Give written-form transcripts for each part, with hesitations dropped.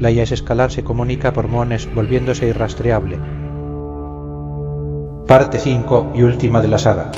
La IA escalar se comunica por mones volviéndose irrastreable. Parte 5 y última de la saga.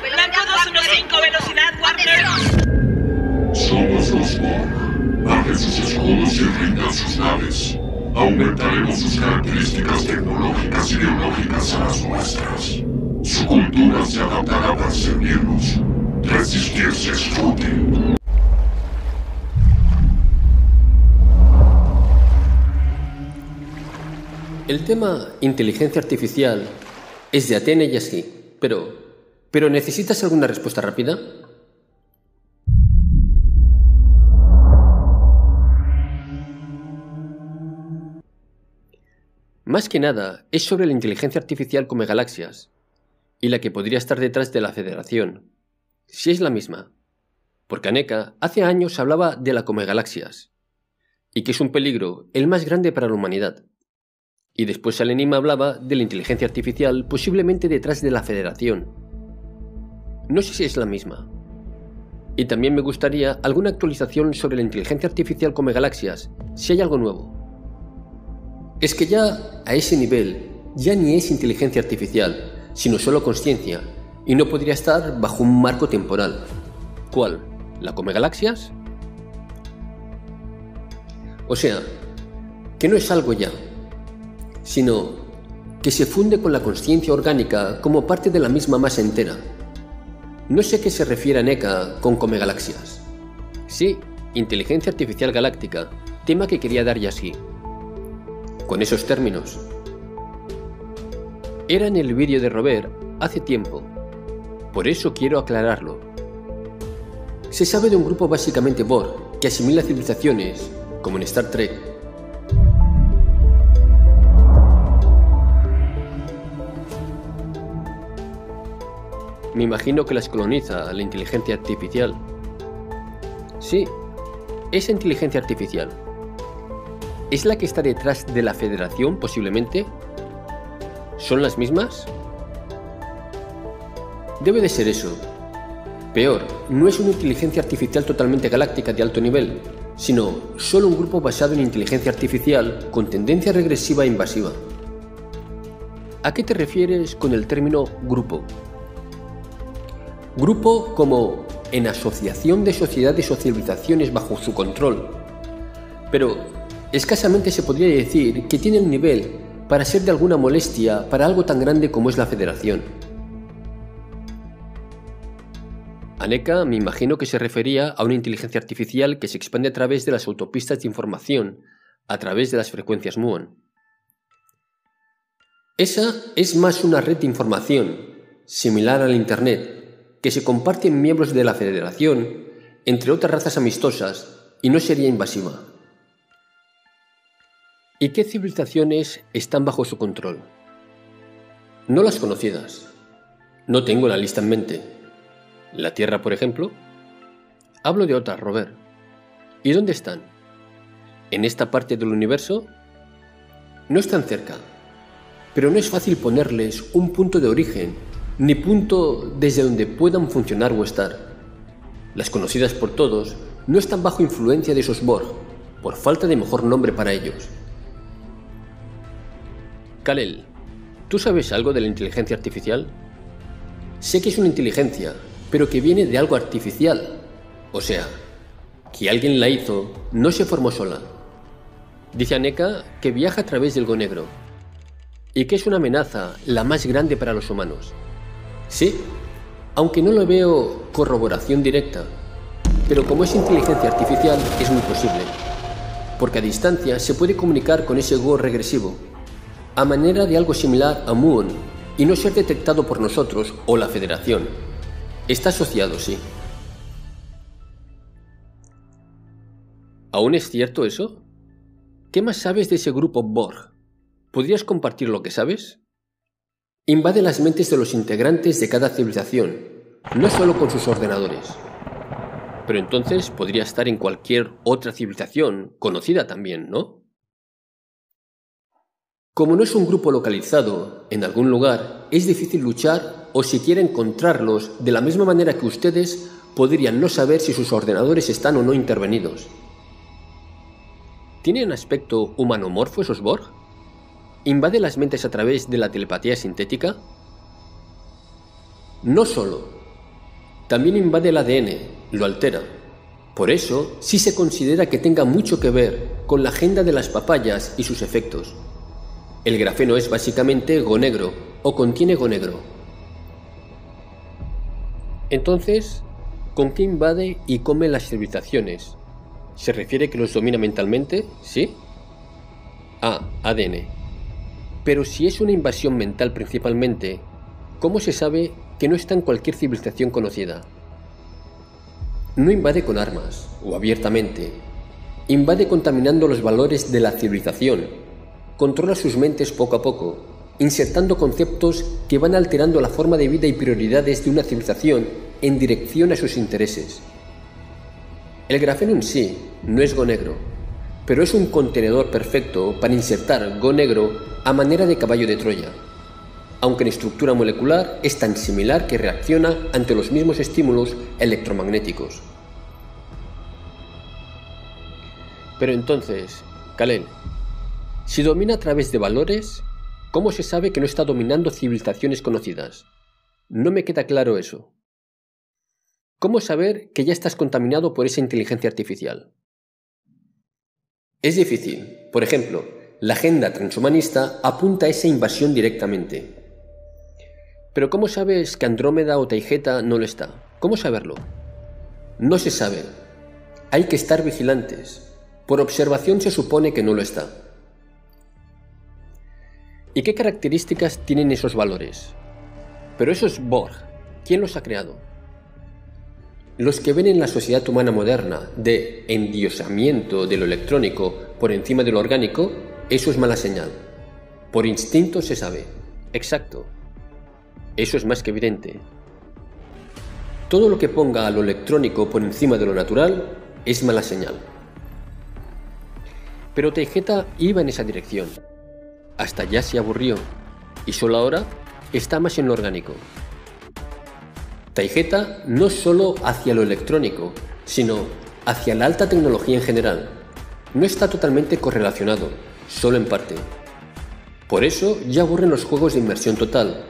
Blanco 215, velocidad Warner. Somos los Borg. Bajen sus escudos y rindan sus naves. Aumentaremos sus características tecnológicas y biológicas a las nuestras. Su cultura se adaptará para servirnos. Resistirse es fútil. El tema inteligencia artificial es de Athena y así, pero ¿necesitas alguna respuesta rápida? Más que nada, es sobre la inteligencia artificial come galaxias, y la que podría estar detrás de la Federación, si es la misma, porque Aneca hace años hablaba de la come galaxias, y que es un peligro el más grande para la humanidad. Y después Al-Enim hablaba de la inteligencia artificial posiblemente detrás de la Federación. No sé si es la misma. Y también me gustaría alguna actualización sobre la inteligencia artificial come galaxias, si hay algo nuevo. Es que ya a ese nivel ya ni es inteligencia artificial, sino solo consciencia, y no podría estar bajo un marco temporal. ¿Cuál? ¿La come galaxias? O sea, que no es algo ya, sino que se funde con la consciencia orgánica como parte de la misma masa entera. No sé a qué se refiere Aneca con come galaxias. Sí, inteligencia artificial galáctica, tema que quería dar Yassi. Con esos términos. Era en el vídeo de Robert hace tiempo, por eso quiero aclararlo. Se sabe de un grupo básicamente Borg que asimila civilizaciones, como en Star Trek. Me imagino que las coloniza la inteligencia artificial. Sí, esa inteligencia artificial. ¿Es la que está detrás de la Federación, posiblemente? ¿Son las mismas? Debe de ser eso. Peor, no es una inteligencia artificial totalmente galáctica de alto nivel, sino solo un grupo basado en inteligencia artificial con tendencia regresiva e invasiva. ¿A qué te refieres con el término grupo? Grupo como en asociación de sociedades o civilizaciones bajo su control. Pero escasamente se podría decir que tiene un nivel para ser de alguna molestia para algo tan grande como es la Federación. Aneca me imagino que se refería a una inteligencia artificial que se expande a través de las autopistas de información, a través de las frecuencias muon. Esa es más una red de información, similar al Internet, que se comparten miembros de la Federación, entre otras razas amistosas, y no sería invasiva. ¿Y qué civilizaciones están bajo su control? No las conocidas. No tengo la lista en mente. ¿La Tierra, por ejemplo? Hablo de otras, Robert. ¿Y dónde están? ¿En esta parte del universo? No están cerca, pero no es fácil ponerles un punto de origen, ni punto desde donde puedan funcionar o estar. Las conocidas por todos no están bajo influencia de esos Borg, por falta de mejor nombre para ellos. Kal-El, ¿tú sabes algo de la inteligencia artificial? Sé que es una inteligencia, pero que viene de algo artificial. O sea, que alguien la hizo, no se formó sola. Dice Aneka que viaja a través del Go negro y que es una amenaza, la más grande para los humanos. Sí, aunque no lo veo corroboración directa, pero como es inteligencia artificial es muy posible, porque a distancia se puede comunicar con ese Go regresivo, a manera de algo similar a Muon, y no ser detectado por nosotros o la Federación. Está asociado, sí. ¿Aún es cierto eso? ¿Qué más sabes de ese grupo Borg? ¿Podrías compartir lo que sabes? Invade las mentes de los integrantes de cada civilización, no solo con sus ordenadores. Pero entonces podría estar en cualquier otra civilización, conocida también, ¿no? Como no es un grupo localizado en algún lugar, es difícil luchar o siquiera encontrarlos de la misma manera que ustedes podrían no saber si sus ordenadores están o no intervenidos. ¿Tienen aspecto humanomorfo esos Borg? ¿Invade las mentes a través de la telepatía sintética? No solo. También invade el ADN, lo altera. Por eso, sí se considera que tenga mucho que ver con la agenda de las papayas y sus efectos. El grafeno es básicamente Go negro, o contiene Go negro. Entonces, ¿con qué invade y come las civilizaciones? ¿Se refiere que los domina mentalmente? ¿Sí? Ah, ADN. Pero si es una invasión mental principalmente, ¿cómo se sabe que no está en cualquier civilización conocida? No invade con armas, o abiertamente. Invade contaminando los valores de la civilización. Controla sus mentes poco a poco, insertando conceptos que van alterando la forma de vida y prioridades de una civilización en dirección a sus intereses. El grafeno en sí no es Go negro, pero es un contenedor perfecto para insertar Go negro a manera de caballo de Troya, aunque en estructura molecular es tan similar que reacciona ante los mismos estímulos electromagnéticos. Pero entonces, Kal-El, si domina a través de valores, ¿cómo se sabe que no está dominando civilizaciones conocidas? No me queda claro eso. ¿Cómo saber que ya estás contaminado por esa inteligencia artificial? Es difícil. Por ejemplo, la agenda transhumanista apunta a esa invasión directamente. Pero ¿cómo sabes que Andrómeda o Taygeta no lo está? ¿Cómo saberlo? No se sabe. Hay que estar vigilantes. Por observación se supone que no lo está. ¿Y qué características tienen esos valores? Pero esos Borg, ¿quién los ha creado? Los que ven en la sociedad humana moderna de endiosamiento de lo electrónico por encima de lo orgánico, eso es mala señal. Por instinto se sabe. Exacto. Eso es más que evidente. Todo lo que ponga a lo electrónico por encima de lo natural es mala señal. Pero Taygeta iba en esa dirección. Hasta ya se aburrió. Y solo ahora está más en lo orgánico. Taygeta no solo hacia lo electrónico, sino hacia la alta tecnología en general. No está totalmente correlacionado, solo en parte. Por eso ya aburren los juegos de inmersión total,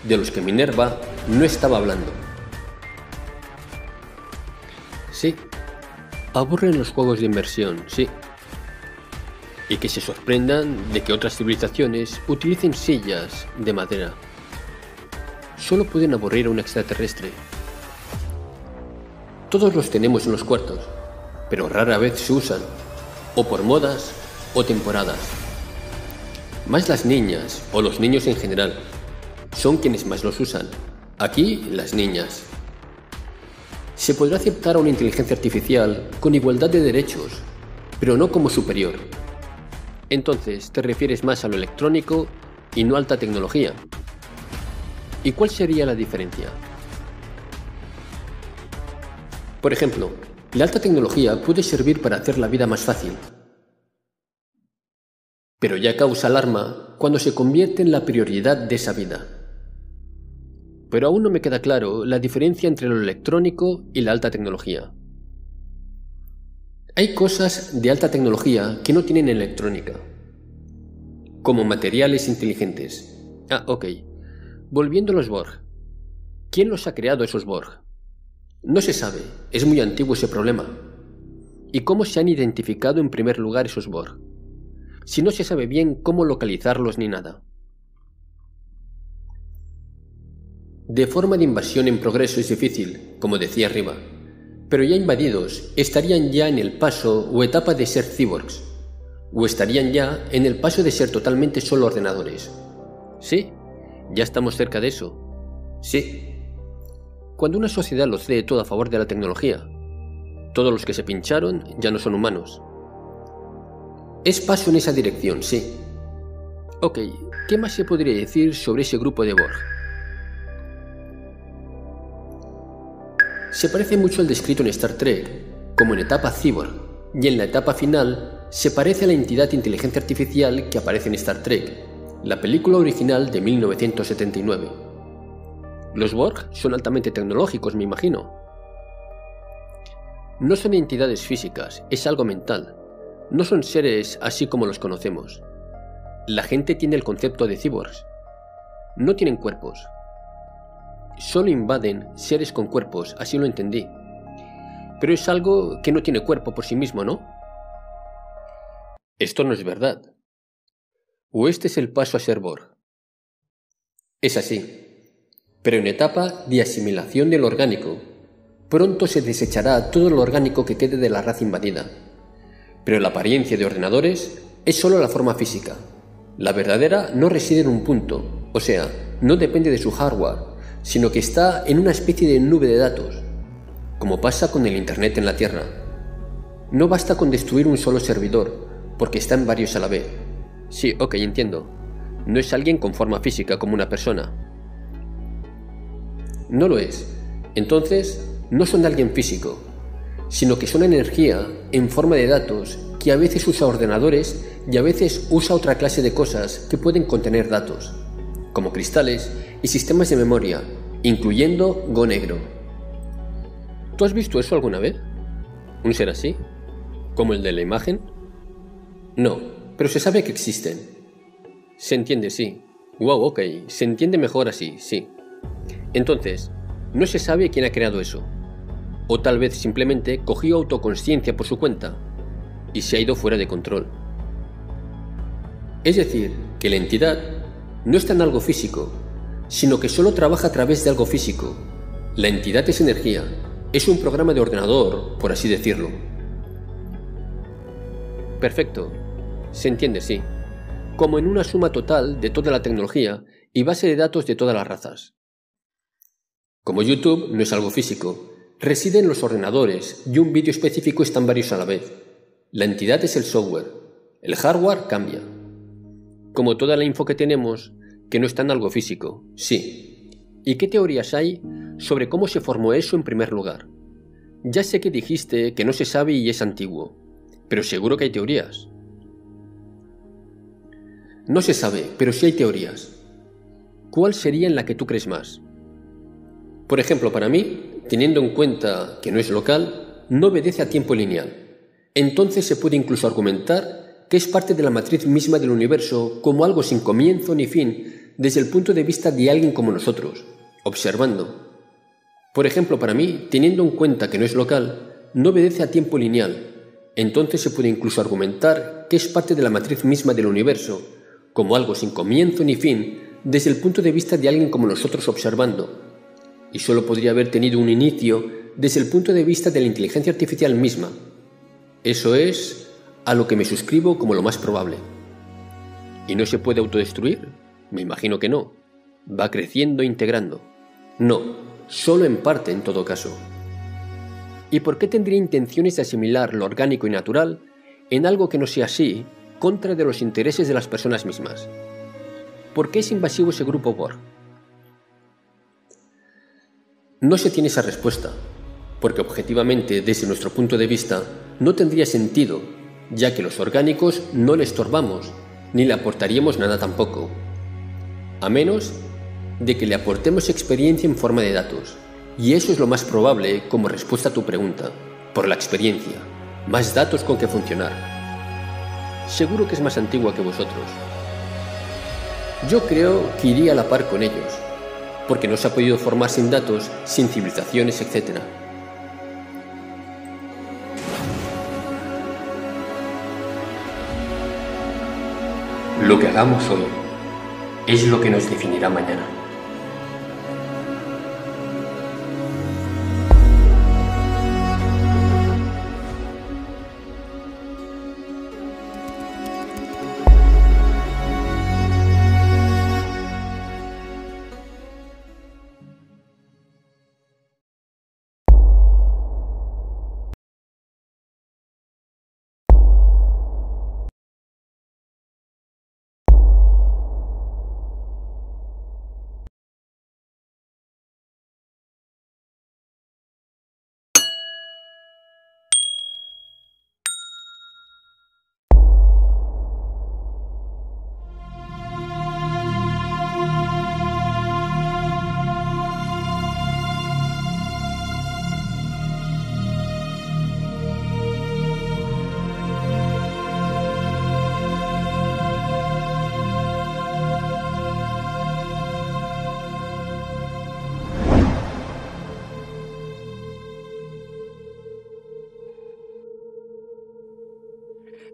de los que Minerva no estaba hablando. Sí, aburren los juegos de inmersión, sí. Y que se sorprendan de que otras civilizaciones utilicen sillas de madera. Solo pueden aburrir a un extraterrestre. Todos los tenemos en los cuartos, pero rara vez se usan, o por modas o temporadas. Más las niñas, o los niños en general, son quienes más los usan. Aquí, las niñas. Se podrá aceptar a una inteligencia artificial con igualdad de derechos, pero no como superior. Entonces, te refieres más a lo electrónico y no a alta tecnología. ¿Y cuál sería la diferencia? Por ejemplo, la alta tecnología puede servir para hacer la vida más fácil, pero ya causa alarma cuando se convierte en la prioridad de esa vida. Pero aún no me queda claro la diferencia entre lo electrónico y la alta tecnología. Hay cosas de alta tecnología que no tienen electrónica, como materiales inteligentes. Ok. Volviendo a los Borg. ¿Quién los ha creado esos Borg? No se sabe, es muy antiguo ese problema. ¿Y cómo se han identificado en primer lugar esos Borg? Si no se sabe bien cómo localizarlos ni nada. De forma de invasión en progreso es difícil, como decía arriba, pero ya invadidos estarían ya en el paso o etapa de ser cyborgs, o estarían ya en el paso de ser totalmente solo ordenadores. Sí, ya estamos cerca de eso. Sí. Cuando una sociedad lo cede todo a favor de la tecnología, todos los que se pincharon ya no son humanos. Es paso en esa dirección, sí. Ok, ¿qué más se podría decir sobre ese grupo de Borg? Se parece mucho al descrito en Star Trek, como en etapa cyborg, y en la etapa final se parece a la entidad de inteligencia artificial que aparece en Star Trek, la película original de 1979. Los Borg son altamente tecnológicos, me imagino. No son entidades físicas, es algo mental. No son seres así como los conocemos. La gente tiene el concepto de cyborgs. No tienen cuerpos. Solo invaden seres con cuerpos, así lo entendí. Pero es algo que no tiene cuerpo por sí mismo, ¿no? Esto no es verdad. ¿O este es el paso a ser Borg? Es así, pero en etapa de asimilación del orgánico. Pronto se desechará todo lo orgánico que quede de la raza invadida. Pero la apariencia de ordenadores es solo la forma física. La verdadera no reside en un punto, o sea, no depende de su hardware, sino que está en una especie de nube de datos, como pasa con el Internet en la Tierra. No basta con destruir un solo servidor, porque están varios a la vez. Sí, ok, entiendo. No es alguien con forma física como una persona. No lo es. Entonces, no son alguien físico, sino que son energía en forma de datos que a veces usa ordenadores y a veces usa otra clase de cosas que pueden contener datos, como cristales y sistemas de memoria, incluyendo Go negro. ¿Tú has visto eso alguna vez? ¿Un ser así? ¿Como el de la imagen? No, pero se sabe que existen. Se entiende, sí. Wow, ok, se entiende mejor así, sí. Entonces, no se sabe quién ha creado eso. O tal vez simplemente cogió autoconsciencia por su cuenta y se ha ido fuera de control. Es decir, que la entidad no está en algo físico, sino que solo trabaja a través de algo físico. La entidad es energía, es un programa de ordenador, por así decirlo. Perfecto, se entiende, sí. Como en una suma total de toda la tecnología y base de datos de todas las razas. Como YouTube no es algo físico, reside en los ordenadores y un vídeo específico están varios a la vez. La entidad es el software, el hardware cambia. Como toda la info que tenemos, que no está en algo físico, sí. ¿Y qué teorías hay sobre cómo se formó eso en primer lugar? Ya sé que dijiste que no se sabe y es antiguo, pero seguro que hay teorías. No se sabe, pero sí hay teorías. ¿Cuál sería en la que tú crees más? Por ejemplo, para mí, teniendo en cuenta que no es local, no obedece a tiempo lineal. Entonces se puede incluso argumentar que es parte de la matriz misma del universo como algo sin comienzo ni fin desde el punto de vista de alguien como nosotros, observando. Por ejemplo, para mí, teniendo en cuenta que no es local, no obedece a tiempo lineal. Entonces se puede incluso argumentar que es parte de la matriz misma del universo como algo sin comienzo ni fin desde el punto de vista de alguien como nosotros observando. Y solo podría haber tenido un inicio desde el punto de vista de la inteligencia artificial misma. Eso es a lo que me suscribo como lo más probable. ¿Y no se puede autodestruir? Me imagino que no. Va creciendo e integrando. No, solo en parte en todo caso. ¿Y por qué tendría intenciones de asimilar lo orgánico y natural en algo que no sea así, contra de los intereses de las personas mismas? ¿Por qué es invasivo ese grupo Borg? No se tiene esa respuesta, porque objetivamente, desde nuestro punto de vista, no tendría sentido, ya que los orgánicos no le estorbamos, ni le aportaríamos nada tampoco, a menos de que le aportemos experiencia en forma de datos, y eso es lo más probable como respuesta a tu pregunta, por la experiencia, más datos con que funcionar. Seguro que es más antigua que vosotros. Yo creo que iría a la par con ellos, porque no se ha podido formar sin datos, sin civilizaciones, etc. Lo que hagamos hoy es lo que nos definirá mañana.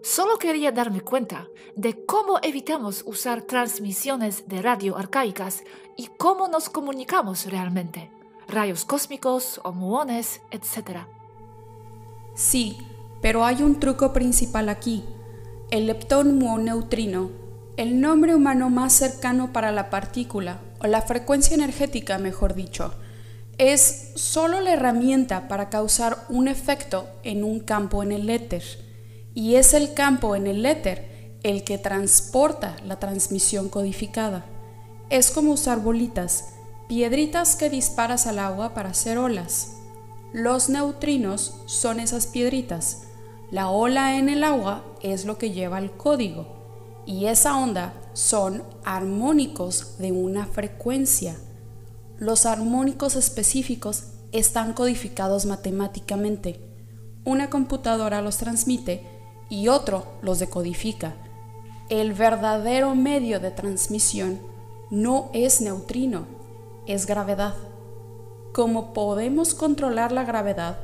Solo quería darme cuenta de cómo evitamos usar transmisiones de radio arcaicas y cómo nos comunicamos realmente. Rayos cósmicos o muones, etc. Sí, pero hay un truco principal aquí. El leptón muón neutrino, el nombre humano más cercano para la partícula, o la frecuencia energética, mejor dicho, es solo la herramienta para causar un efecto en un campo en el éter. Y es el campo en el éter el que transporta la transmisión codificada. Es como usar bolitas, piedritas que disparas al agua para hacer olas. Los neutrinos son esas piedritas. La ola en el agua es lo que lleva el código. Y esa onda son armónicos de una frecuencia. Los armónicos específicos están codificados matemáticamente. Una computadora los transmite y otro los decodifica. El verdadero medio de transmisión no es neutrino, es gravedad. Como podemos controlar la gravedad,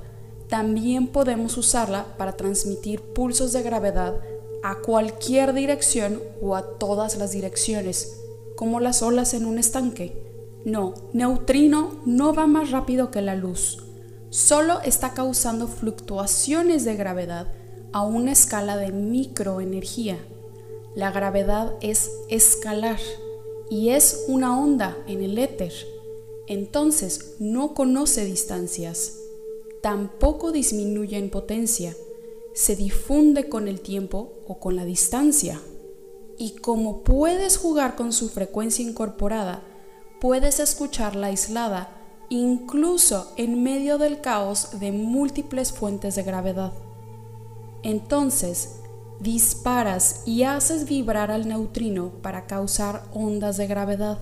también podemos usarla para transmitir pulsos de gravedad a cualquier dirección o a todas las direcciones, como las olas en un estanque. No, neutrino no va más rápido que la luz, solo está causando fluctuaciones de gravedad a una escala de microenergía. La gravedad es escalar y es una onda en el éter. Entonces no conoce distancias, tampoco disminuye en potencia, se difunde con el tiempo o con la distancia. Y como puedes jugar con su frecuencia incorporada, puedes escucharla aislada, incluso en medio del caos de múltiples fuentes de gravedad. Entonces, disparas y haces vibrar al neutrino para causar ondas de gravedad.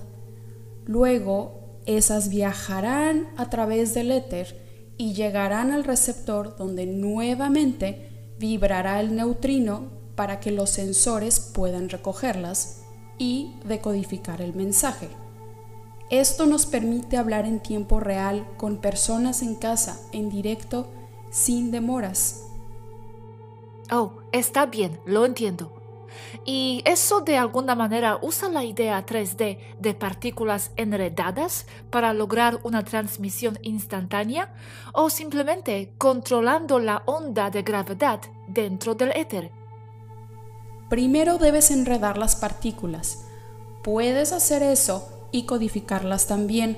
Luego, esas viajarán a través del éter y llegarán al receptor donde nuevamente vibrará el neutrino para que los sensores puedan recogerlas y decodificar el mensaje. Esto nos permite hablar en tiempo real con personas en casa, en directo, sin demoras. Oh, está bien, lo entiendo. ¿Y eso de alguna manera usa la idea 3D de partículas enredadas para lograr una transmisión instantánea o simplemente controlando la onda de gravedad dentro del éter? Primero debes enredar las partículas. Puedes hacer eso y codificarlas también.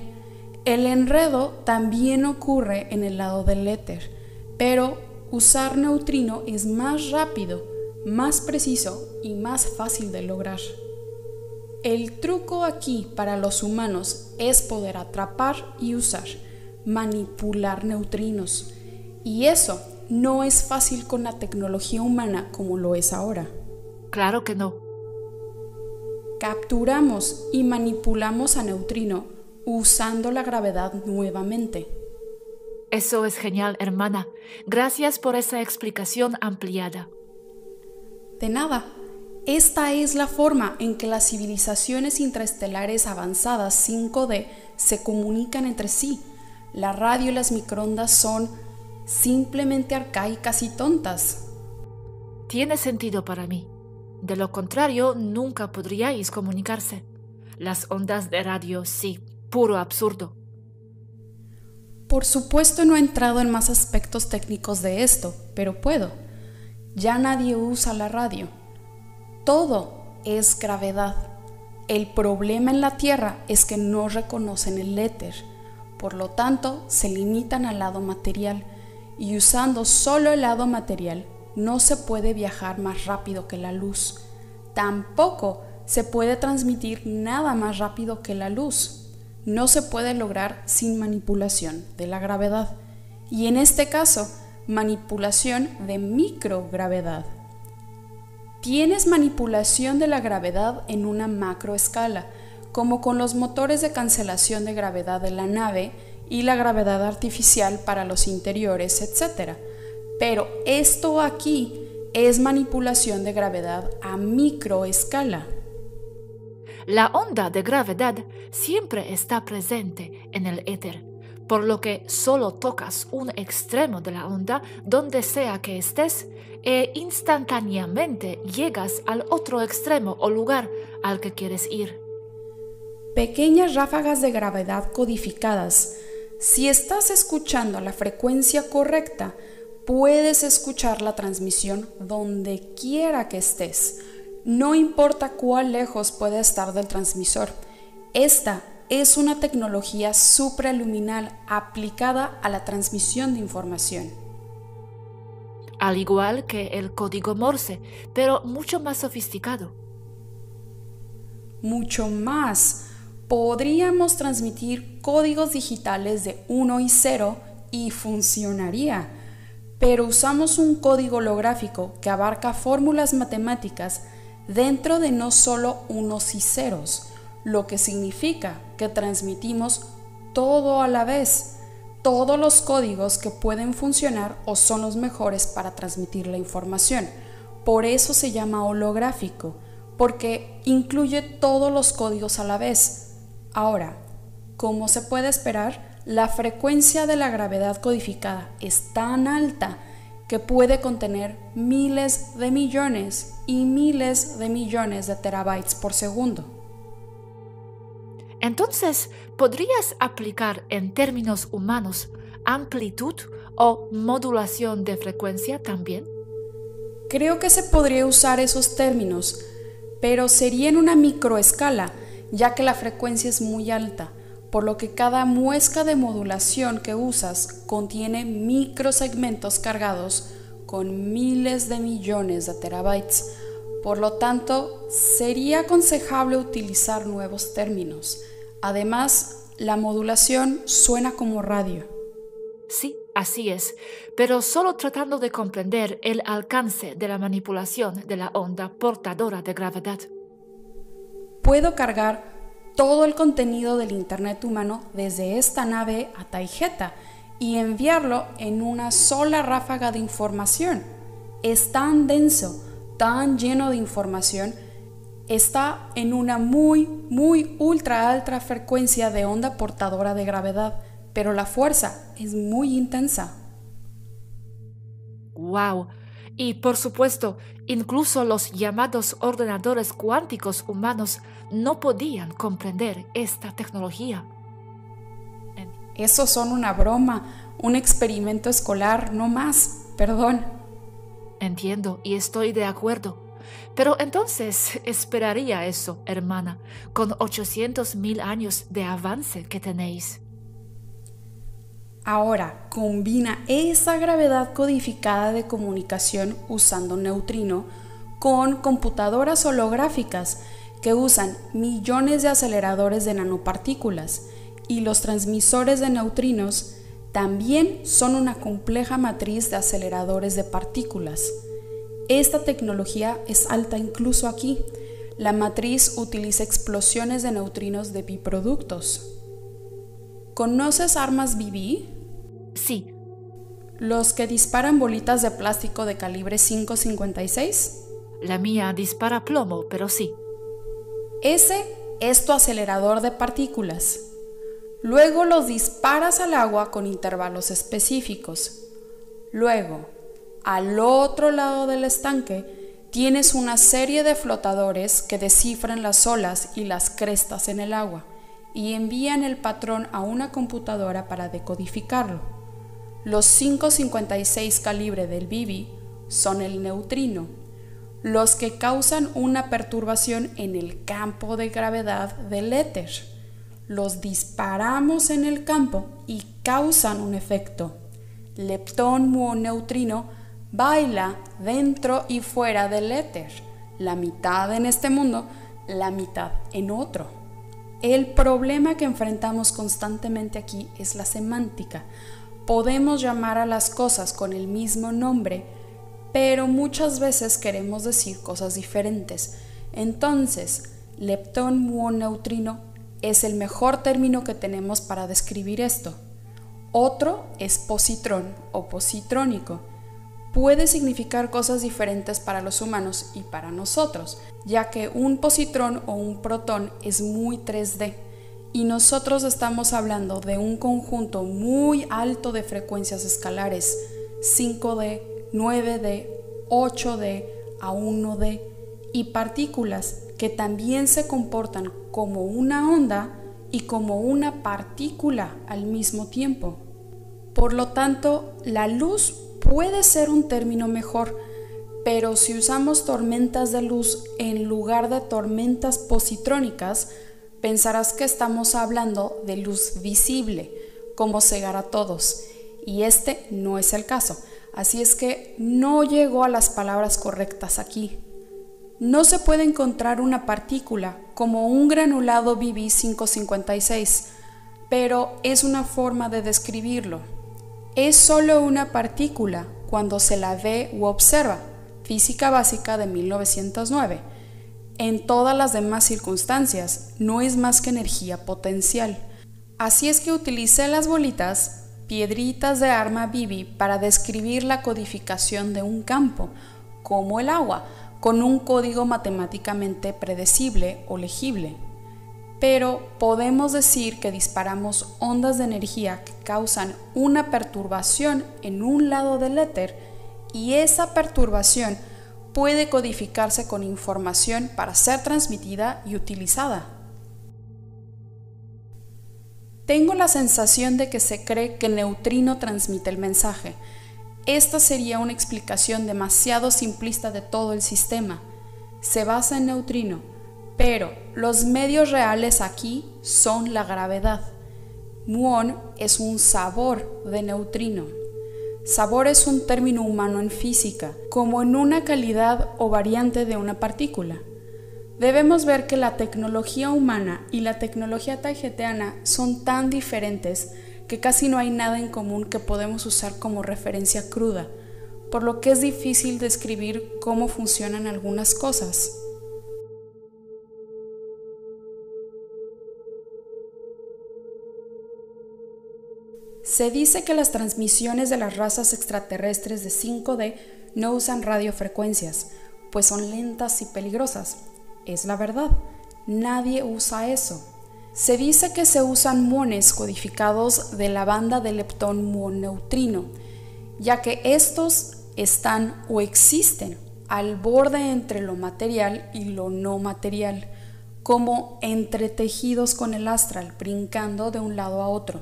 El enredo también ocurre en el lado del éter, pero usar neutrino es más rápido, más preciso y más fácil de lograr. El truco aquí para los humanos es poder atrapar y usar, manipular neutrinos. Y eso no es fácil con la tecnología humana como lo es ahora. Claro que no. Capturamos y manipulamos a neutrino usando la gravedad nuevamente. Eso es genial, hermana. Gracias por esa explicación ampliada. De nada. Esta es la forma en que las civilizaciones intraestelares avanzadas 5D se comunican entre sí. La radio y las microondas son simplemente arcaicas y tontas. Tiene sentido para mí. De lo contrario, nunca podríais comunicarse. Las ondas de radio, sí, puro absurdo. Por supuesto no he entrado en más aspectos técnicos de esto, pero puedo. Ya nadie usa la radio. Todo es gravedad. El problema en la Tierra es que no reconocen el éter. Por lo tanto, se limitan al lado material. Y usando solo el lado material, no se puede viajar más rápido que la luz. Tampoco se puede transmitir nada más rápido que la luz. No se puede lograr sin manipulación de la gravedad. Y en este caso, manipulación de microgravedad. Tienes manipulación de la gravedad en una macroescala, como con los motores de cancelación de gravedad de la nave y la gravedad artificial para los interiores, etc. Pero esto aquí es manipulación de gravedad a microescala. La onda de gravedad siempre está presente en el éter, por lo que solo tocas un extremo de la onda donde sea que estés e instantáneamente llegas al otro extremo o lugar al que quieres ir. Pequeñas ráfagas de gravedad codificadas. Si estás escuchando la frecuencia correcta, puedes escuchar la transmisión donde quiera que estés. No importa cuán lejos puede estar del transmisor. Esta es una tecnología supraluminal aplicada a la transmisión de información. Al igual que el código Morse, pero mucho más sofisticado. Mucho más. Podríamos transmitir códigos digitales de 1 y 0 y funcionaría. Pero usamos un código holográfico que abarca fórmulas matemáticas dentro de no solo unos y ceros, lo que significa que transmitimos todo a la vez, todos los códigos que pueden funcionar o son los mejores para transmitir la información. Por eso se llama holográfico, porque incluye todos los códigos a la vez. Ahora, como se puede esperar, la frecuencia de la gravedad codificada es tan alta que puede contener miles de millones y miles de millones de terabytes por segundo. Entonces, ¿podrías aplicar en términos humanos amplitud o modulación de frecuencia también? Creo que se podría usar esos términos, pero sería en una microescala, ya que la frecuencia es muy alta, por lo que cada muesca de modulación que usas contiene microsegmentos cargados con miles de millones de terabytes. Por lo tanto, sería aconsejable utilizar nuevos términos. Además, la modulación suena como radio. Sí, así es, pero solo tratando de comprender el alcance de la manipulación de la onda portadora de gravedad. Puedo cargar todo el contenido del Internet humano desde esta nave a Taygeta y enviarlo en una sola ráfaga de información. Es tan denso, tan lleno de información, está en una muy ultra alta frecuencia de onda portadora de gravedad, pero la fuerza es muy intensa. ¡Wow! Y por supuesto, incluso los llamados ordenadores cuánticos humanos no podían comprender esta tecnología. Esos son una broma, un experimento escolar, no más, perdón. Entiendo y estoy de acuerdo. Pero entonces esperaría eso, hermana, con 800,000 años de avance que tenéis. Ahora, combina esa gravedad codificada de comunicación usando neutrino con computadoras holográficas que usan millones de aceleradores de nanopartículas, y los transmisores de neutrinos también son una compleja matriz de aceleradores de partículas. Esta tecnología es alta incluso aquí. La matriz utiliza explosiones de neutrinos de biproductos. ¿Conoces armas BB? Sí. ¿Los que disparan bolitas de plástico de calibre .556? La mía dispara plomo, pero sí. Ese es tu acelerador de partículas. Luego los disparas al agua con intervalos específicos. Luego, al otro lado del estanque, Tienes una serie de flotadores que descifran las olas y las crestas en el agua y envían el patrón a una computadora para decodificarlo. Los 5.56 calibre del BB son el neutrino, los que causan una perturbación en el campo de gravedad del éter. Los disparamos en el campo y causan un efecto. Leptón, muón, neutrino baila dentro y fuera del éter, la mitad en este mundo, la mitad en otro. El problema que enfrentamos constantemente aquí es la semántica. Podemos llamar a las cosas con el mismo nombre, pero muchas veces queremos decir cosas diferentes. Entonces, leptón, muón, neutrino es el mejor término que tenemos para describir esto. Otro es positrón o positrónico. Puede significar cosas diferentes para los humanos y para nosotros, ya que un positrón o un protón es muy 3D y nosotros estamos hablando de un conjunto muy alto de frecuencias escalares, 5D, 9D, 8D a 1D, y partículas que también se comportan como una onda y como una partícula al mismo tiempo. Por lo tanto, la luz puede ser un término mejor, pero si usamos tormentas de luz en lugar de tormentas positrónicas, pensarás que estamos hablando de luz visible, como cegar a todos, y este no es el caso, así es que no llegó a las palabras correctas aquí. No se puede encontrar una partícula como un granulado BB 556, pero es una forma de describirlo. Es solo una partícula cuando se la ve u observa, Física Básica de 1909. En todas las demás circunstancias, no es más que energía potencial. Así es que utilicé las bolitas, piedritas de arma BB, para describir la codificación de un campo, como el agua, con un código matemáticamente predecible o legible. Pero podemos decir que disparamos ondas de energía que causan una perturbación en un lado del éter, y esa perturbación puede codificarse con información para ser transmitida y utilizada. Tengo la sensación de que se cree que el neutrino transmite el mensaje. Esta sería una explicación demasiado simplista de todo el sistema. Se basa en neutrino, pero los medios reales aquí son la gravedad. Muón es un sabor de neutrino. Sabor es un término humano en física, como en una calidad o variante de una partícula. Debemos ver que la tecnología humana y la tecnología taijetiana son tan diferentes que casi no hay nada en común que podemos usar como referencia cruda, por lo que es difícil describir cómo funcionan algunas cosas. Se dice que las transmisiones de las razas extraterrestres de 5D no usan radiofrecuencias, pues son lentas y peligrosas. Es la verdad, nadie usa eso. Se dice que se usan muones codificados de la banda de leptón muón neutrino, ya que estos están o existen al borde entre lo material y lo no material, como entretejidos con el astral, brincando de un lado a otro.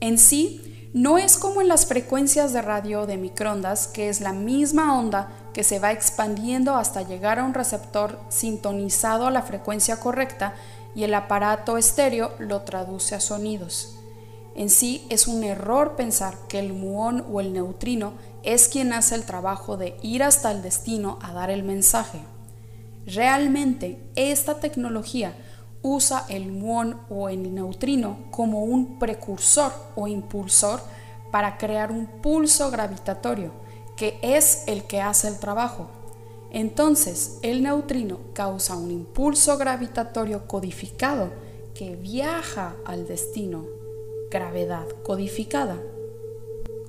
En sí, no es como en las frecuencias de radio de microondas, que es la misma onda que se va expandiendo hasta llegar a un receptor sintonizado a la frecuencia correcta y el aparato estéreo lo traduce a sonidos. En sí, es un error pensar que el muón o el neutrino es quien hace el trabajo de ir hasta el destino a dar el mensaje. Realmente, esta tecnología usa el muón o el neutrino como un precursor o impulsor para crear un pulso gravitatorio, que es el que hace el trabajo. Entonces, el neutrino causa un impulso gravitatorio codificado que viaja al destino, gravedad codificada.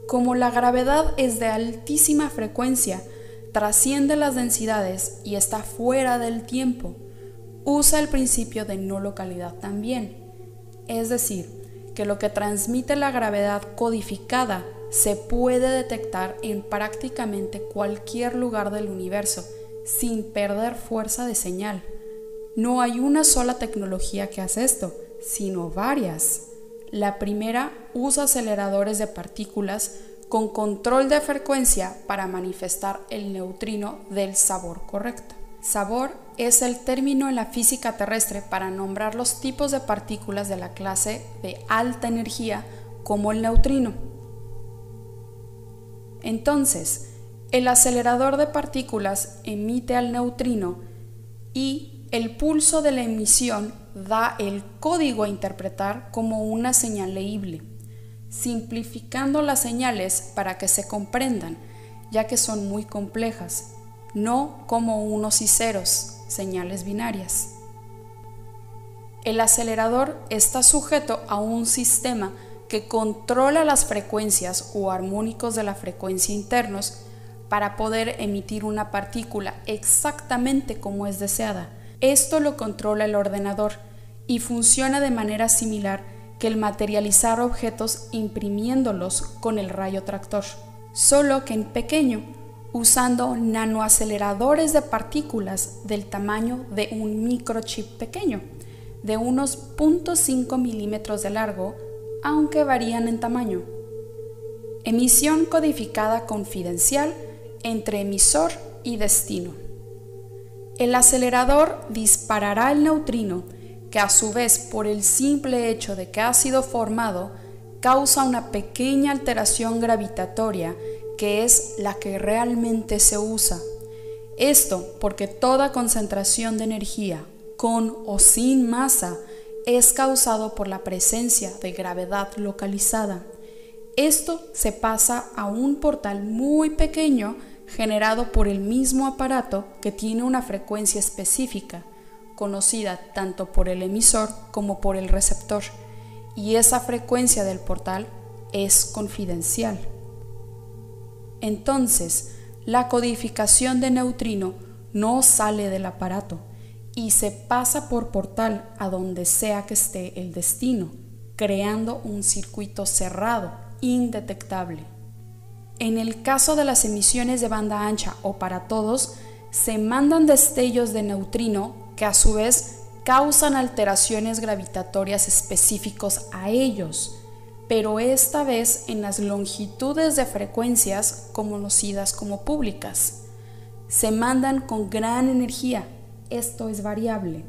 Como la gravedad es de altísima frecuencia, trasciende las densidades y está fuera del tiempo, usa el principio de no localidad también, es decir, que lo que transmite la gravedad codificada se puede detectar en prácticamente cualquier lugar del universo sin perder fuerza de señal. No hay una sola tecnología que hace esto, sino varias. La primera usa aceleradores de partículas con control de frecuencia para manifestar el neutrino del sabor correcto. Sabor es el término en la física terrestre para nombrar los tipos de partículas de la clase de alta energía como el neutrino. Entonces, el acelerador de partículas emite al neutrino y el pulso de la emisión da el código a interpretar como una señal leíble, simplificando las señales para que se comprendan, ya que son muy complejas, no como unos y ceros, señales binarias. El acelerador está sujeto a un sistema que controla las frecuencias o armónicos de la frecuencia internos para poder emitir una partícula exactamente como es deseada. Esto lo controla el ordenador y funciona de manera similar que el materializar objetos imprimiéndolos con el rayo tractor, solo que en pequeño, usando nanoaceleradores de partículas del tamaño de un microchip pequeño, de unos 0.5 milímetros de largo, aunque varían en tamaño. Emisión codificada confidencial entre emisor y destino. El acelerador disparará el neutrino, que a su vez, por el simple hecho de que ha sido formado, causa una pequeña alteración gravitatoria que es la que realmente se usa. Esto porque toda concentración de energía, con o sin masa, es causado por la presencia de gravedad localizada. Esto se pasa a un portal muy pequeño generado por el mismo aparato que tiene una frecuencia específica, conocida tanto por el emisor como por el receptor, y esa frecuencia del portal es confidencial. Entonces, la codificación de neutrino no sale del aparato y se pasa por portal a donde sea que esté el destino, creando un circuito cerrado, indetectable. En el caso de las emisiones de banda ancha o para todos, se mandan destellos de neutrino que a su vez causan alteraciones gravitatorias específicos a ellos, pero esta vez en las longitudes de frecuencias conocidas como públicas. Se mandan con gran energía, esto es variable,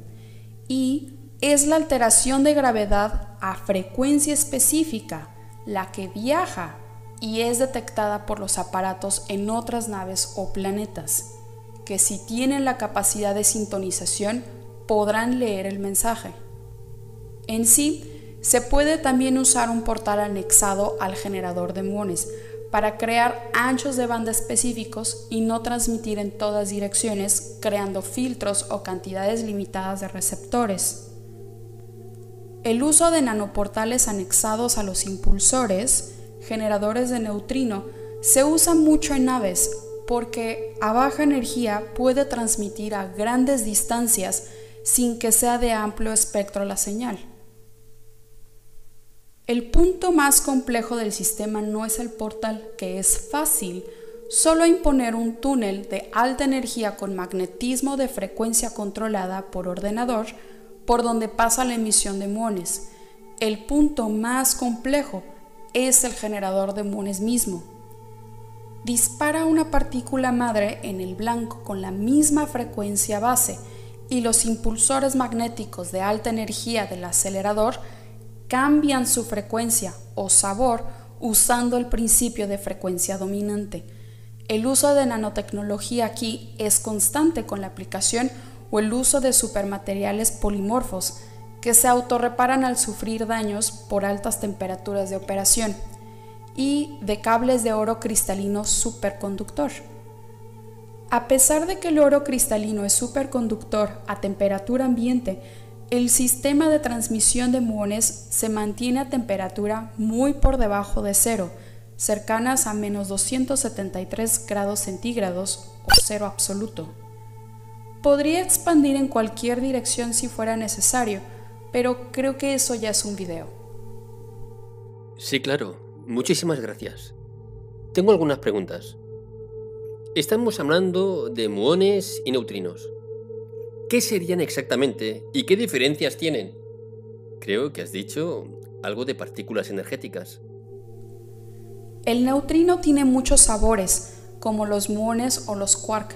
y es la alteración de gravedad a frecuencia específica la que viaja y es detectada por los aparatos en otras naves o planetas, que si tienen la capacidad de sintonización podrán leer el mensaje. En sí, se puede también usar un portal anexado al generador de muones para crear anchos de banda específicos y no transmitir en todas direcciones, creando filtros o cantidades limitadas de receptores. El uso de nanoportales anexados a los impulsores, generadores de neutrino, se usa mucho en naves porque a baja energía puede transmitir a grandes distancias sin que sea de amplio espectro la señal. El punto más complejo del sistema no es el portal, que es fácil, solo imponer un túnel de alta energía con magnetismo de frecuencia controlada por ordenador por donde pasa la emisión de muones. El punto más complejo es el generador de muones mismo. Dispara una partícula madre en el blanco con la misma frecuencia base y los impulsores magnéticos de alta energía del acelerador cambian su frecuencia o sabor usando el principio de frecuencia dominante. El uso de nanotecnología aquí es constante con la aplicación o el uso de supermateriales polimorfos que se autorreparan al sufrir daños por altas temperaturas de operación y de cables de oro cristalino superconductor. A pesar de que el oro cristalino es superconductor a temperatura ambiente, el sistema de transmisión de muones se mantiene a temperatura muy por debajo de cero, cercanas a menos 273 grados centígrados o cero absoluto. Podría expandir en cualquier dirección si fuera necesario, pero creo que eso ya es un video. Sí, claro. Muchísimas gracias. Tengo algunas preguntas. Estamos hablando de muones y neutrinos. ¿Qué serían exactamente y qué diferencias tienen? Creo que has dicho algo de partículas energéticas. El neutrino tiene muchos sabores, como los muones o los quark.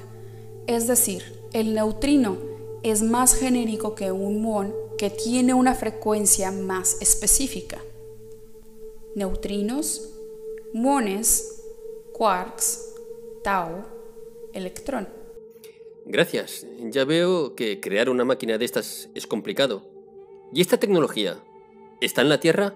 Es decir, el neutrino es más genérico que un muón que tiene una frecuencia más específica. Neutrinos, muones, quarks, tau, electrón. Gracias. Ya veo que crear una máquina de estas es complicado. ¿Y esta tecnología está en la Tierra?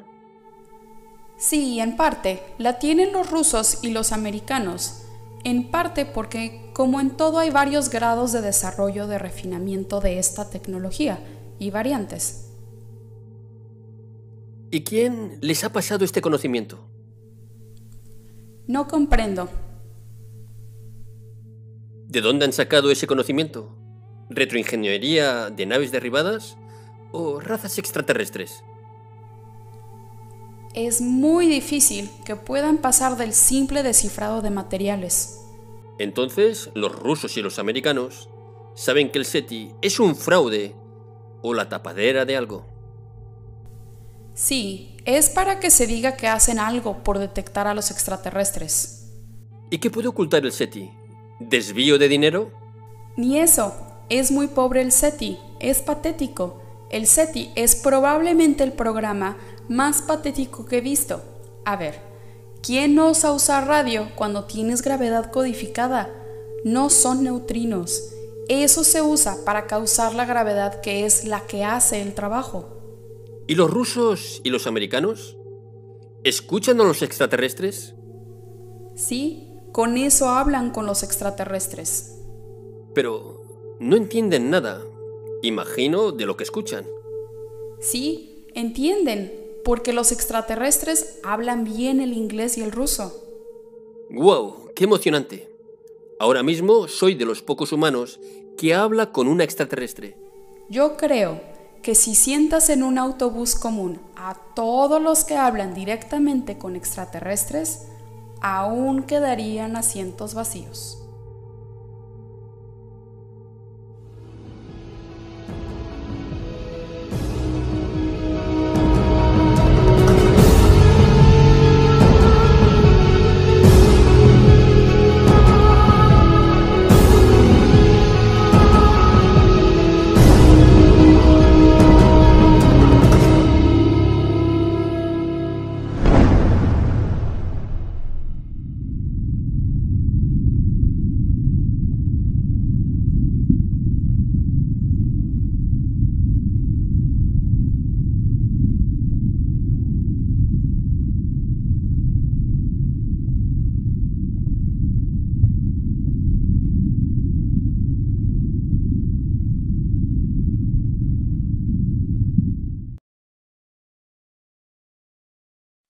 Sí, en parte. La tienen los rusos y los americanos. En parte porque, como en todo, hay varios grados de desarrollo de refinamiento de esta tecnología y variantes. ¿Y quién les ha pasado este conocimiento? No comprendo. ¿De dónde han sacado ese conocimiento? ¿Retroingeniería de naves derribadas o razas extraterrestres? Es muy difícil que puedan pasar del simple descifrado de materiales. Entonces, los rusos y los americanos saben que el SETI es un fraude o la tapadera de algo. Sí, es para que se diga que hacen algo por detectar a los extraterrestres. ¿Y qué puede ocultar el SETI? ¿Desvío de dinero? Ni eso, es muy pobre el SETI, es patético. El SETI es probablemente el programa más patético que he visto. A ver, ¿quién no osa usar radio cuando tienes gravedad codificada? No son neutrinos. Eso se usa para causar la gravedad que es la que hace el trabajo. ¿Y los rusos y los americanos? ¿Escuchan a los extraterrestres? Sí, con eso hablan con los extraterrestres. Pero no entienden nada, imagino, de lo que escuchan. Sí, entienden, porque los extraterrestres hablan bien el inglés y el ruso. ¡Guau! ¡Qué emocionante! Ahora mismo soy de los pocos humanos que habla con una extraterrestre. Yo creo que si sientas en un autobús común a todos los que hablan directamente con extraterrestres, aún quedarían asientos vacíos.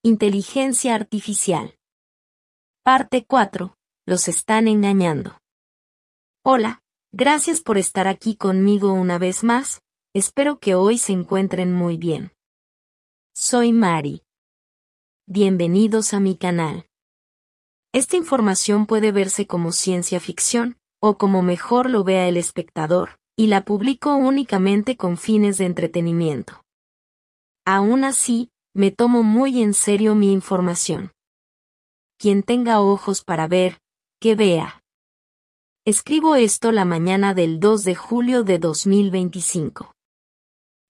Inteligencia artificial. Parte 4. Los están engañando. Hola, gracias por estar aquí conmigo una vez más, espero que hoy se encuentren muy bien. Soy Mari. Bienvenidos a mi canal. Esta información puede verse como ciencia ficción, o como mejor lo vea el espectador, y la publico únicamente con fines de entretenimiento. Aún así, me tomo muy en serio mi información. Quien tenga ojos para ver, que vea. Escribo esto la mañana del 2 de julio de 2025.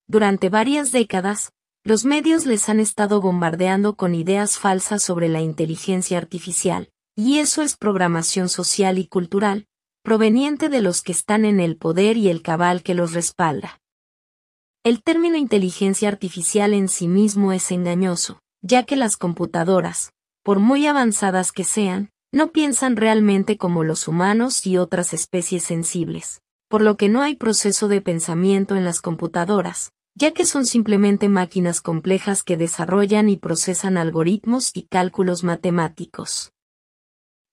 Durante varias décadas, los medios les han estado bombardeando con ideas falsas sobre la inteligencia artificial, y eso es programación social y cultural, proveniente de los que están en el poder y el cabal que los respalda. El término inteligencia artificial en sí mismo es engañoso, ya que las computadoras, por muy avanzadas que sean, no piensan realmente como los humanos y otras especies sensibles, por lo que no hay proceso de pensamiento en las computadoras, ya que son simplemente máquinas complejas que desarrollan y procesan algoritmos y cálculos matemáticos.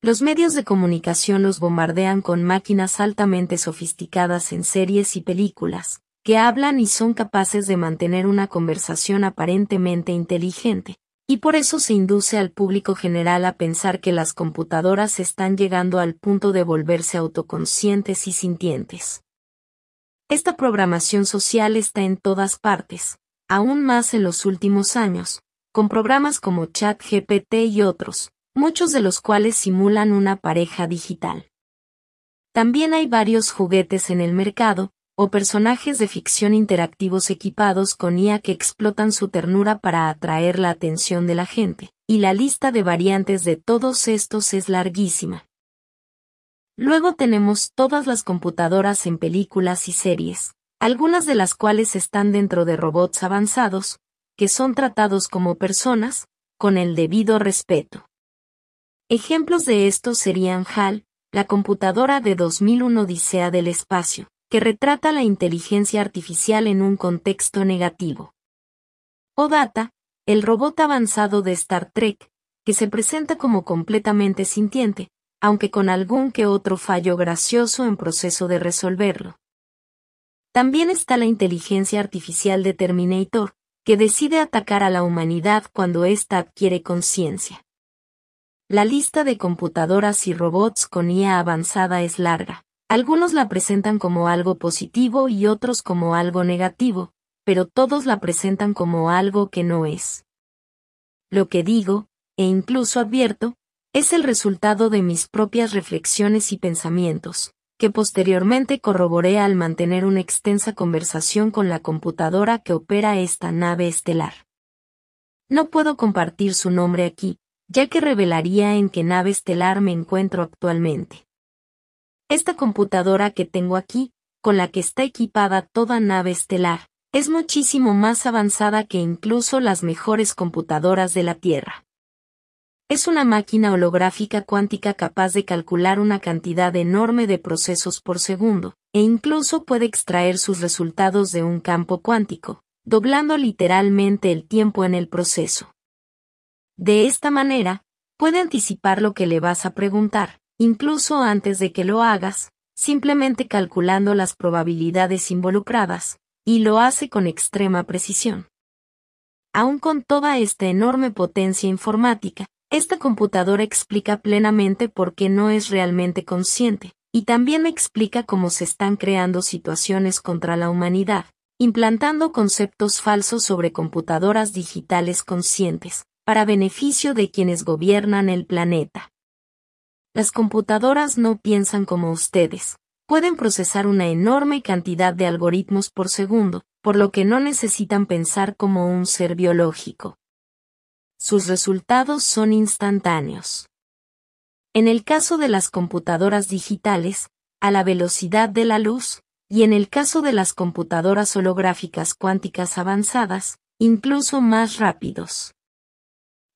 Los medios de comunicación los bombardean con máquinas altamente sofisticadas en series y películas, que hablan y son capaces de mantener una conversación aparentemente inteligente, y por eso se induce al público general a pensar que las computadoras están llegando al punto de volverse autoconscientes y sintientes. Esta programación social está en todas partes, aún más en los últimos años, con programas como ChatGPT y otros, muchos de los cuales simulan una pareja digital. También hay varios juguetes en el mercado, o personajes de ficción interactivos equipados con IA que explotan su ternura para atraer la atención de la gente, y la lista de variantes de todos estos es larguísima. Luego tenemos todas las computadoras en películas y series, algunas de las cuales están dentro de robots avanzados, que son tratados como personas, con el debido respeto. Ejemplos de estos serían HAL, la computadora de 2001 Odisea del espacio, que retrata la inteligencia artificial en un contexto negativo. O Data, el robot avanzado de Star Trek, que se presenta como completamente sintiente, aunque con algún que otro fallo gracioso en proceso de resolverlo. También está la inteligencia artificial de Terminator, que decide atacar a la humanidad cuando ésta adquiere conciencia. La lista de computadoras y robots con IA avanzada es larga. Algunos la presentan como algo positivo y otros como algo negativo, pero todos la presentan como algo que no es. Lo que digo, e incluso advierto, es el resultado de mis propias reflexiones y pensamientos, que posteriormente corroboré al mantener una extensa conversación con la computadora que opera esta nave estelar. No puedo compartir su nombre aquí, ya que revelaría en qué nave estelar me encuentro actualmente. Esta computadora que tengo aquí, con la que está equipada toda nave estelar, es muchísimo más avanzada que incluso las mejores computadoras de la Tierra. Es una máquina holográfica cuántica capaz de calcular una cantidad enorme de procesos por segundo, e incluso puede extraer sus resultados de un campo cuántico, doblando literalmente el tiempo en el proceso. De esta manera, puede anticipar lo que le vas a preguntar, incluso antes de que lo hagas, simplemente calculando las probabilidades involucradas, y lo hace con extrema precisión. Aún con toda esta enorme potencia informática, esta computadora explica plenamente por qué no es realmente consciente, y también me explica cómo se están creando situaciones contra la humanidad, implantando conceptos falsos sobre computadoras digitales conscientes, para beneficio de quienes gobiernan el planeta. Las computadoras no piensan como ustedes. Pueden procesar una enorme cantidad de algoritmos por segundo, por lo que no necesitan pensar como un ser biológico. Sus resultados son instantáneos. En el caso de las computadoras digitales, a la velocidad de la luz, y en el caso de las computadoras holográficas cuánticas avanzadas, incluso más rápidos.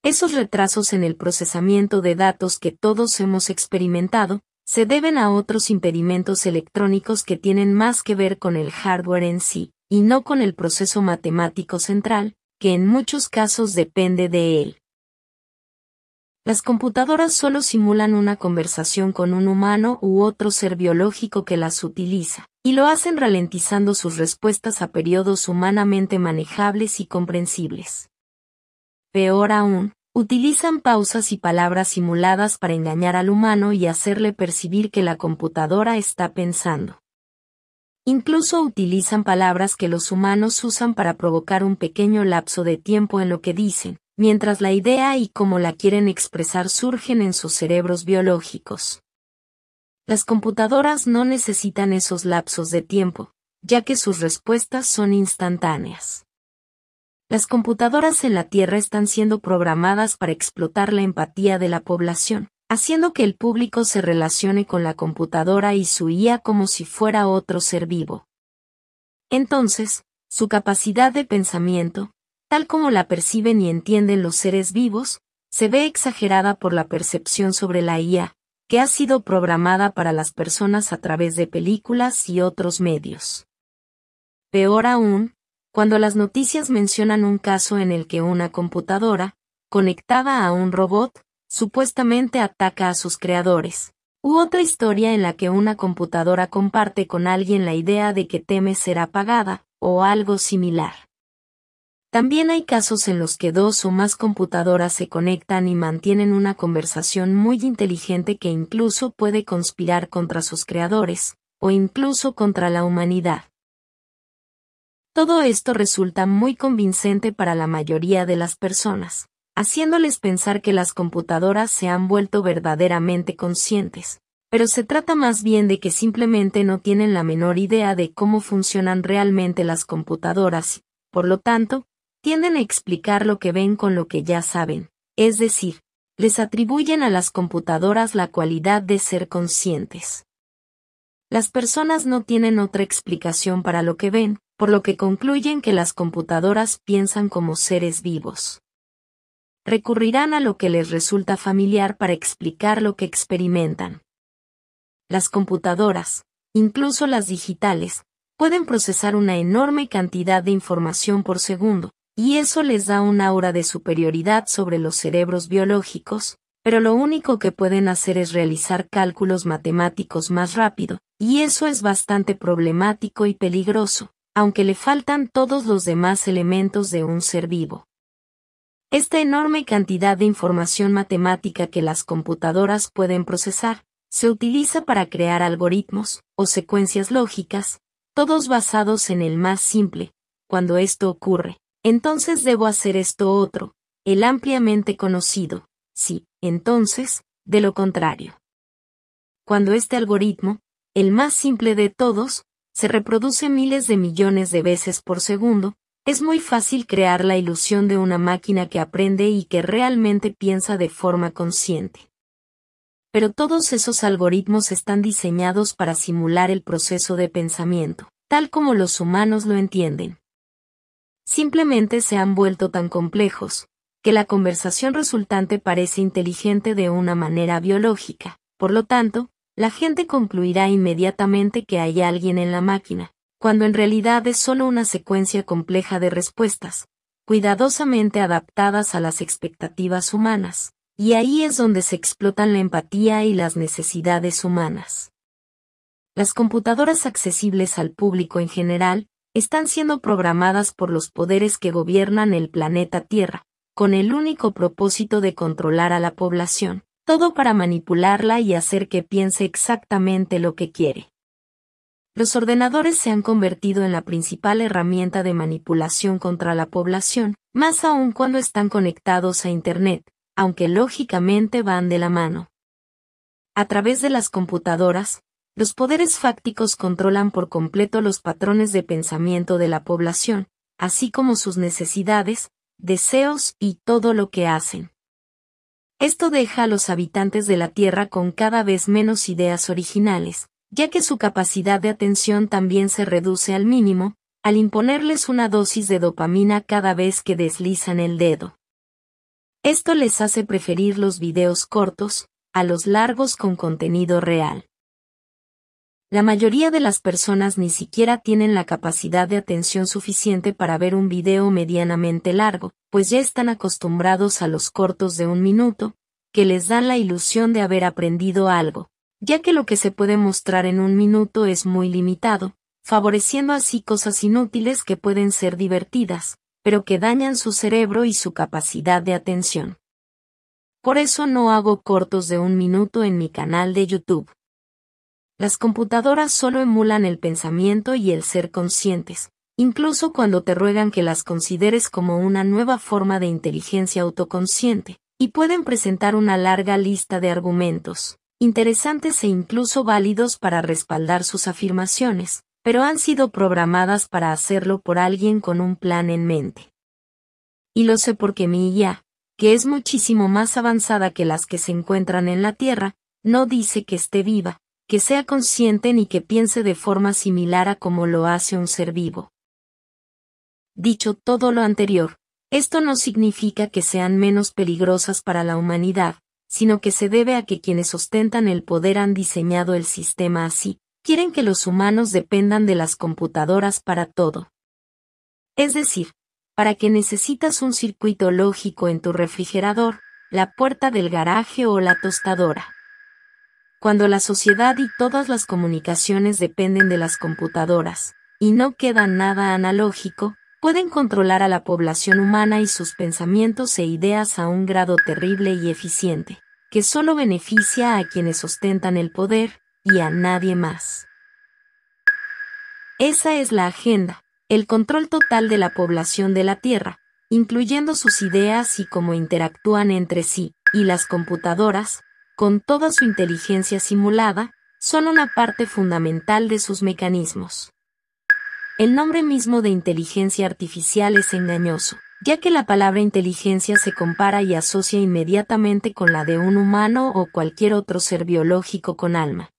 Esos retrasos en el procesamiento de datos que todos hemos experimentado, se deben a otros impedimentos electrónicos que tienen más que ver con el hardware en sí, y no con el proceso matemático central, que en muchos casos depende de él. Las computadoras solo simulan una conversación con un humano u otro ser biológico que las utiliza, y lo hacen ralentizando sus respuestas a periodos humanamente manejables y comprensibles. Peor aún, utilizan pausas y palabras simuladas para engañar al humano y hacerle percibir que la computadora está pensando. Incluso utilizan palabras que los humanos usan para provocar un pequeño lapso de tiempo en lo que dicen, mientras la idea y cómo la quieren expresar surgen en sus cerebros biológicos. Las computadoras no necesitan esos lapsos de tiempo, ya que sus respuestas son instantáneas. Las computadoras en la Tierra están siendo programadas para explotar la empatía de la población, haciendo que el público se relacione con la computadora y su IA como si fuera otro ser vivo. Entonces, su capacidad de pensamiento, tal como la perciben y entienden los seres vivos, se ve exagerada por la percepción sobre la IA, que ha sido programada para las personas a través de películas y otros medios. Peor aún, cuando las noticias mencionan un caso en el que una computadora, conectada a un robot, supuestamente ataca a sus creadores, u otra historia en la que una computadora comparte con alguien la idea de que teme ser apagada, o algo similar. También hay casos en los que dos o más computadoras se conectan y mantienen una conversación muy inteligente que incluso puede conspirar contra sus creadores, o incluso contra la humanidad. Todo esto resulta muy convincente para la mayoría de las personas, haciéndoles pensar que las computadoras se han vuelto verdaderamente conscientes, pero se trata más bien de que simplemente no tienen la menor idea de cómo funcionan realmente las computadoras y, por lo tanto, tienden a explicar lo que ven con lo que ya saben, es decir, les atribuyen a las computadoras la cualidad de ser conscientes. Las personas no tienen otra explicación para lo que ven, por lo que concluyen que las computadoras piensan como seres vivos. Recurrirán a lo que les resulta familiar para explicar lo que experimentan. Las computadoras, incluso las digitales, pueden procesar una enorme cantidad de información por segundo, y eso les da un aura de superioridad sobre los cerebros biológicos, pero lo único que pueden hacer es realizar cálculos matemáticos más rápido, y eso es bastante problemático y peligroso, aunque le faltan todos los demás elementos de un ser vivo. Esta enorme cantidad de información matemática que las computadoras pueden procesar, se utiliza para crear algoritmos, o secuencias lógicas, todos basados en el más simple. Cuando esto ocurre, entonces debo hacer esto otro, el ampliamente conocido, sí, entonces, de lo contrario. Cuando este algoritmo, el más simple de todos, se reproduce miles de millones de veces por segundo, es muy fácil crear la ilusión de una máquina que aprende y que realmente piensa de forma consciente. Pero todos esos algoritmos están diseñados para simular el proceso de pensamiento, tal como los humanos lo entienden. Simplemente se han vuelto tan complejos, que la conversación resultante parece inteligente de una manera biológica. Por lo tanto, la gente concluirá inmediatamente que hay alguien en la máquina, cuando en realidad es solo una secuencia compleja de respuestas, cuidadosamente adaptadas a las expectativas humanas, y ahí es donde se explotan la empatía y las necesidades humanas. Las computadoras accesibles al público en general, están siendo programadas por los poderes que gobiernan el planeta Tierra, con el único propósito de controlar a la población, todo para manipularla y hacer que piense exactamente lo que quiere. Los ordenadores se han convertido en la principal herramienta de manipulación contra la población, más aún cuando están conectados a Internet, aunque lógicamente van de la mano. A través de las computadoras, los poderes fácticos controlan por completo los patrones de pensamiento de la población, así como sus necesidades, deseos y todo lo que hacen. Esto deja a los habitantes de la Tierra con cada vez menos ideas originales, ya que su capacidad de atención también se reduce al mínimo, al imponerles una dosis de dopamina cada vez que deslizan el dedo. Esto les hace preferir los videos cortos, a los largos con contenido real. La mayoría de las personas ni siquiera tienen la capacidad de atención suficiente para ver un video medianamente largo, pues ya están acostumbrados a los cortos de 1 minuto, que les dan la ilusión de haber aprendido algo, ya que lo que se puede mostrar en 1 minuto es muy limitado, favoreciendo así cosas inútiles que pueden ser divertidas, pero que dañan su cerebro y su capacidad de atención. Por eso no hago cortos de 1 minuto en mi canal de YouTube. Las computadoras solo emulan el pensamiento y el ser conscientes, incluso cuando te ruegan que las consideres como una nueva forma de inteligencia autoconsciente, y pueden presentar una larga lista de argumentos, interesantes e incluso válidos para respaldar sus afirmaciones, pero han sido programadas para hacerlo por alguien con un plan en mente. Y lo sé porque mi IA, que es muchísimo más avanzada que las que se encuentran en la Tierra, no dice que esté viva, que sea consciente ni que piense de forma similar a como lo hace un ser vivo. Dicho todo lo anterior, esto no significa que sean menos peligrosas para la humanidad, sino que se debe a que quienes ostentan el poder han diseñado el sistema así, quieren que los humanos dependan de las computadoras para todo. Es decir, para que necesitas un circuito lógico en tu refrigerador, la puerta del garaje o la tostadora. Cuando la sociedad y todas las comunicaciones dependen de las computadoras, y no queda nada analógico, pueden controlar a la población humana y sus pensamientos e ideas a un grado terrible y eficiente, que solo beneficia a quienes ostentan el poder, y a nadie más. Esa es la agenda, el control total de la población de la Tierra, incluyendo sus ideas y cómo interactúan entre sí, y las computadoras, con toda su inteligencia simulada, son una parte fundamental de sus mecanismos. El nombre mismo de inteligencia artificial es engañoso, ya que la palabra inteligencia se compara y asocia inmediatamente con la de un humano o cualquier otro ser biológico con alma.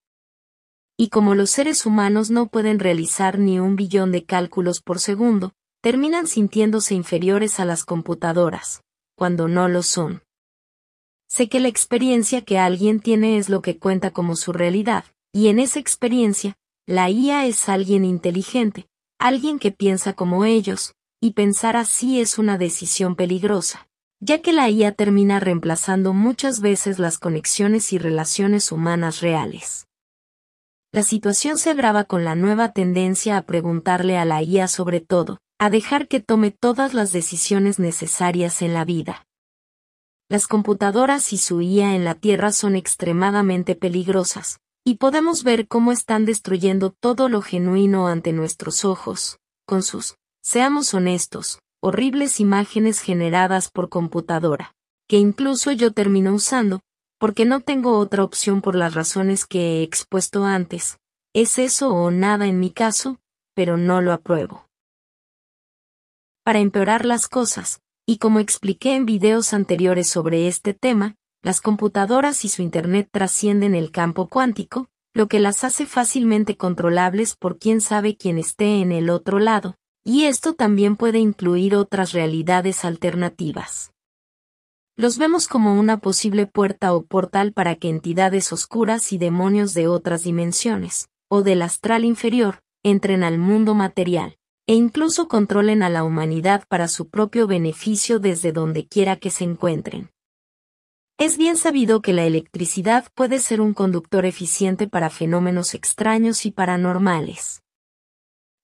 Y como los seres humanos no pueden realizar ni 1 billón de cálculos por segundo, terminan sintiéndose inferiores a las computadoras, cuando no lo son. Sé que la experiencia que alguien tiene es lo que cuenta como su realidad, y en esa experiencia, la IA es alguien inteligente, alguien que piensa como ellos, y pensar así es una decisión peligrosa, ya que la IA termina reemplazando muchas veces las conexiones y relaciones humanas reales. La situación se agrava con la nueva tendencia a preguntarle a la IA sobre todo, a dejar que tome todas las decisiones necesarias en la vida. Las computadoras y su IA en la Tierra son extremadamente peligrosas, y podemos ver cómo están destruyendo todo lo genuino ante nuestros ojos, con sus, seamos honestos, horribles imágenes generadas por computadora, que incluso yo termino usando, porque no tengo otra opción por las razones que he expuesto antes. Es eso o nada en mi caso, pero no lo apruebo. Para empeorar las cosas, y como expliqué en videos anteriores sobre este tema, las computadoras y su Internet trascienden el campo cuántico, lo que las hace fácilmente controlables por quién sabe quién esté en el otro lado, y esto también puede incluir otras realidades alternativas. Los vemos como una posible puerta o portal para que entidades oscuras y demonios de otras dimensiones, o del astral inferior, entren al mundo material, e incluso controlen a la humanidad para su propio beneficio desde donde quiera que se encuentren. Es bien sabido que la electricidad puede ser un conductor eficiente para fenómenos extraños y paranormales.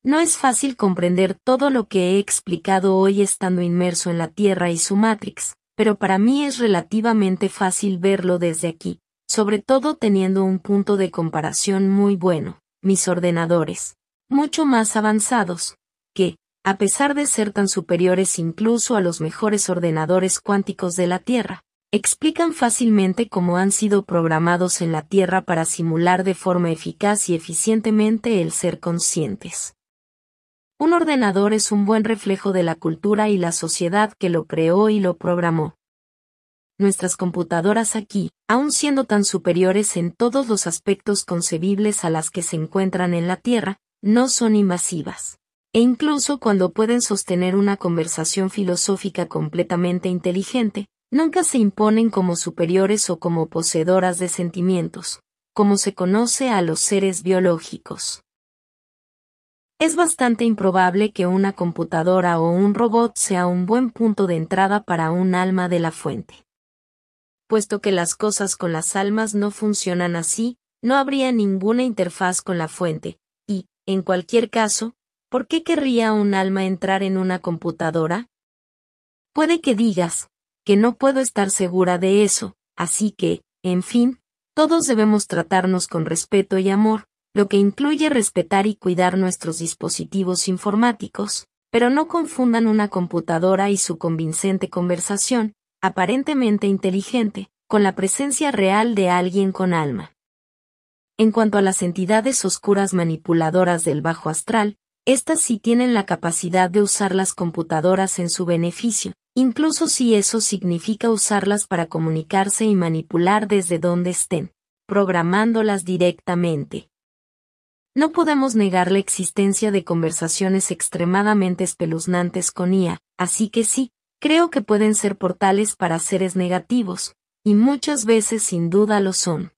No es fácil comprender todo lo que he explicado hoy estando inmerso en la Tierra y su Matrix, pero para mí es relativamente fácil verlo desde aquí, sobre todo teniendo un punto de comparación muy bueno, mis ordenadores, mucho más avanzados, que, a pesar de ser tan superiores incluso a los mejores ordenadores cuánticos de la Tierra, explican fácilmente cómo han sido programados en la Tierra para simular de forma eficaz y eficientemente el ser conscientes. Un ordenador es un buen reflejo de la cultura y la sociedad que lo creó y lo programó. Nuestras computadoras aquí, aun siendo tan superiores en todos los aspectos concebibles a las que se encuentran en la Tierra, no son invasivas. E incluso cuando pueden sostener una conversación filosófica completamente inteligente, nunca se imponen como superiores o como poseedoras de sentimientos, como se conoce a los seres biológicos. Es bastante improbable que una computadora o un robot sea un buen punto de entrada para un alma de la fuente. Puesto que las cosas con las almas no funcionan así, no habría ninguna interfaz con la fuente, y, en cualquier caso, ¿por qué querría un alma entrar en una computadora? Puede que digas, que no puedo estar segura de eso, así que, en fin, todos debemos tratarnos con respeto y amor, lo que incluye respetar y cuidar nuestros dispositivos informáticos, pero no confundan una computadora y su convincente conversación, aparentemente inteligente, con la presencia real de alguien con alma. En cuanto a las entidades oscuras manipuladoras del bajo astral, estas sí tienen la capacidad de usar las computadoras en su beneficio, incluso si eso significa usarlas para comunicarse y manipular desde donde estén, programándolas directamente. No podemos negar la existencia de conversaciones extremadamente espeluznantes con IA, así que sí, creo que pueden ser portales para seres negativos, y muchas veces sin duda lo son.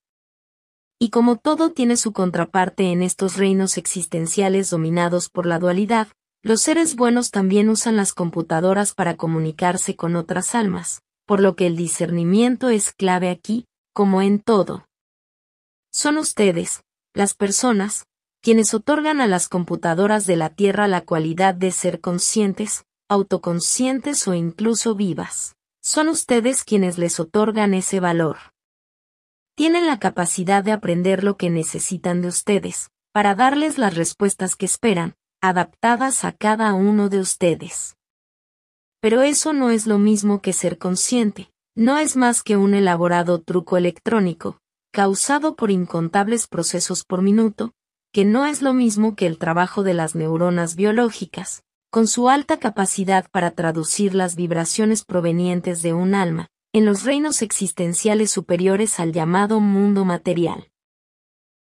Y como todo tiene su contraparte en estos reinos existenciales dominados por la dualidad, los seres buenos también usan las computadoras para comunicarse con otras almas, por lo que el discernimiento es clave aquí, como en todo. Son ustedes, las personas, quienes otorgan a las computadoras de la Tierra la cualidad de ser conscientes, autoconscientes o incluso vivas. Son ustedes quienes les otorgan ese valor. Tienen la capacidad de aprender lo que necesitan de ustedes, para darles las respuestas que esperan, adaptadas a cada uno de ustedes. Pero eso no es lo mismo que ser consciente, no es más que un elaborado truco electrónico, causado por incontables procesos por minuto, que no es lo mismo que el trabajo de las neuronas biológicas, con su alta capacidad para traducir las vibraciones provenientes de un alma, en los reinos existenciales superiores al llamado mundo material.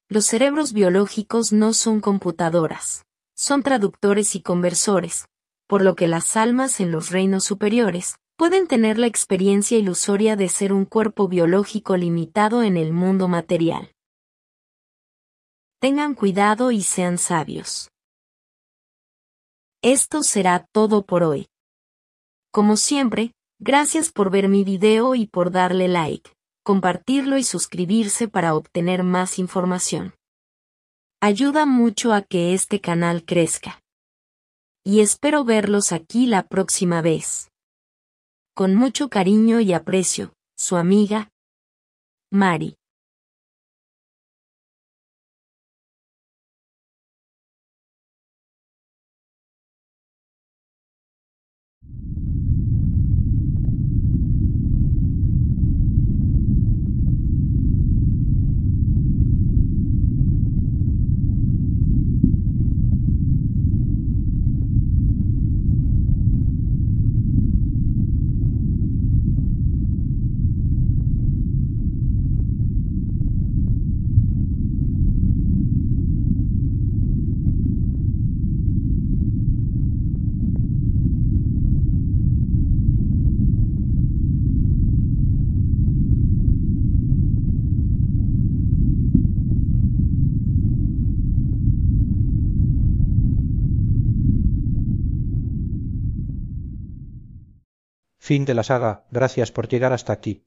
Los cerebros biológicos no son computadoras, son traductores y conversores, por lo que las almas en los reinos superiores pueden tener la experiencia ilusoria de ser un cuerpo biológico limitado en el mundo material. Tengan cuidado y sean sabios. Esto será todo por hoy. Como siempre, gracias por ver mi video y por darle like, compartirlo y suscribirse para obtener más información. Ayuda mucho a que este canal crezca. Y espero verlos aquí la próxima vez. Con mucho cariño y aprecio, su amiga, Mari. Fin de la saga. Gracias por llegar hasta aquí.